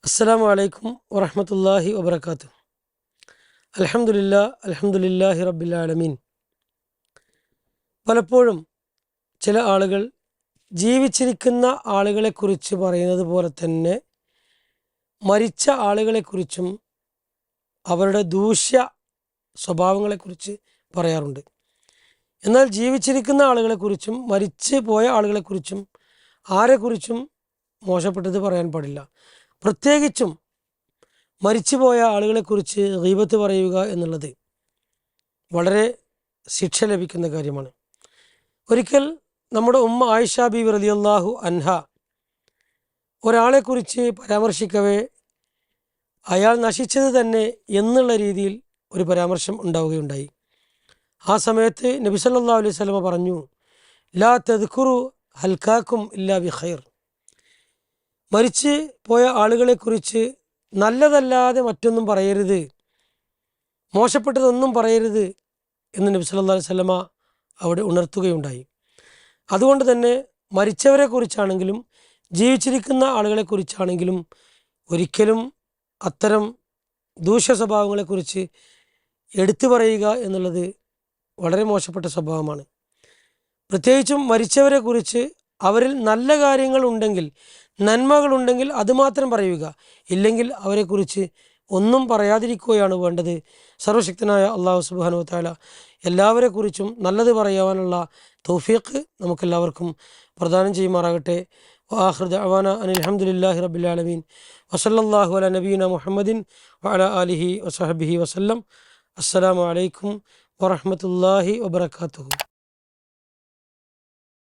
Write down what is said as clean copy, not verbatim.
അസ്സലാമു അലൈക്കും വറഹ്മത്തുള്ളാഹി വബറകാതുഹു. അൽഹംദുലില്ലാഹി റബ്ബിൽ ആലമീൻ. പലപ്പോഴും ചില ആളുകൾ ജീവിച്ചിരിക്കുന്ന ആളുകളെക്കുറിച്ച് പറയുന്നത് പോലെ തന്നെ മരിച്ച ആളുകളെക്കുറിച്ചും അവരുടെ ദൂഷ്യ സ്വഭാവങ്ങളെക്കുറിച്ച് പറയാറുണ്ട്. എന്നാൽ ജീവിച്ചിരിക്കുന്ന ആളുകളെക്കുറിച്ചും മരിച്ചു പോയ ആളുകളെക്കുറിച്ചും ആരെക്കുറിച്ചും മോശപ്പെട്ടത് പറയാൻ പാടില്ല. പ്രത്യേകിച്ചും മരിച്ചുപോയ ആളുകളെക്കുറിച്ച് ഗീബത്ത് പറയുക എന്നുള്ളത് വളരെ ശിക്ഷ ലഭിക്കുന്ന കാര്യമാണ്. ഒരിക്കൽ നമ്മുടെ ഉമ്മ ആയിഷ ബീവി റളിയല്ലാഹു അൻഹ ഒരാളെക്കുറിച്ച് പരാമർശിക്കവേ അയാൾ നശിച്ചത് തന്നെ എന്നുള്ള രീതിയിൽ ഒരു പരാമർശം ഉണ്ടാവുകയുണ്ടായി. ആ സമയത്ത് നബി സല്ലല്ലാഹു അലൈഹി വസല്ലമ പറഞ്ഞു, ലാ തദ്കുറു ഹൽക്കാക്കും ഇല്ലാ ബി ഖൈർ. മരിച്ച് പോയ ആളുകളെക്കുറിച്ച് നല്ലതല്ലാതെ മറ്റൊന്നും പറയരുത്, മോശപ്പെട്ടതൊന്നും പറയരുത് എന്ന് നബി സല്ലല്ലാഹു അലൈഹി വസല്ലമ അവിടെ ഉണർത്തുകയുണ്ടായി. അതുകൊണ്ട് തന്നെ മരിച്ചവരെക്കുറിച്ചാണെങ്കിലും ജീവിച്ചിരിക്കുന്ന ആളുകളെക്കുറിച്ചാണെങ്കിലും ഒരിക്കലും അത്തരം ദൂഷ്യ സ്വഭാവങ്ങളെക്കുറിച്ച് എടുത്തു പറയുക എന്നുള്ളത് വളരെ മോശപ്പെട്ട സ്വഭാവമാണ്. പ്രത്യേകിച്ചും മരിച്ചവരെക്കുറിച്ച് അവരിൽ നല്ല കാര്യങ്ങൾ ഉണ്ടെങ്കിൽ, നന്മകളുണ്ടെങ്കിൽ അതുമാത്രം പറയുക, ഇല്ലെങ്കിൽ അവരെക്കുറിച്ച് ഒന്നും പറയാതിരിക്കുകയാണ് വേണ്ടത്. സർവശക്തനായ അല്ലാഹു സുബ്ഹാനഹു വ തആല എല്ലാവരെക്കുറിച്ചും നല്ലത് പറയുവാനുള്ള തൗഫീഖ് നമുക്കെല്ലാവർക്കും പ്രദാനം ചെയ്യുമാറാകട്ടെ. വആഖിറു ദഅവാന അനിൽ ഹംദുലില്ലാഹി റബ്ബിൽ ആലമീൻ വസല്ലല്ലാഹു അലാ നബിയിന മുഹമ്മദിൻ വഅലാ ആലിഹി വസഹബിഹി വസല്ലം. അസ്സലാമു അലൈക്കും വറഹ്മത്തുള്ളാഹി വബറകാതുഹു.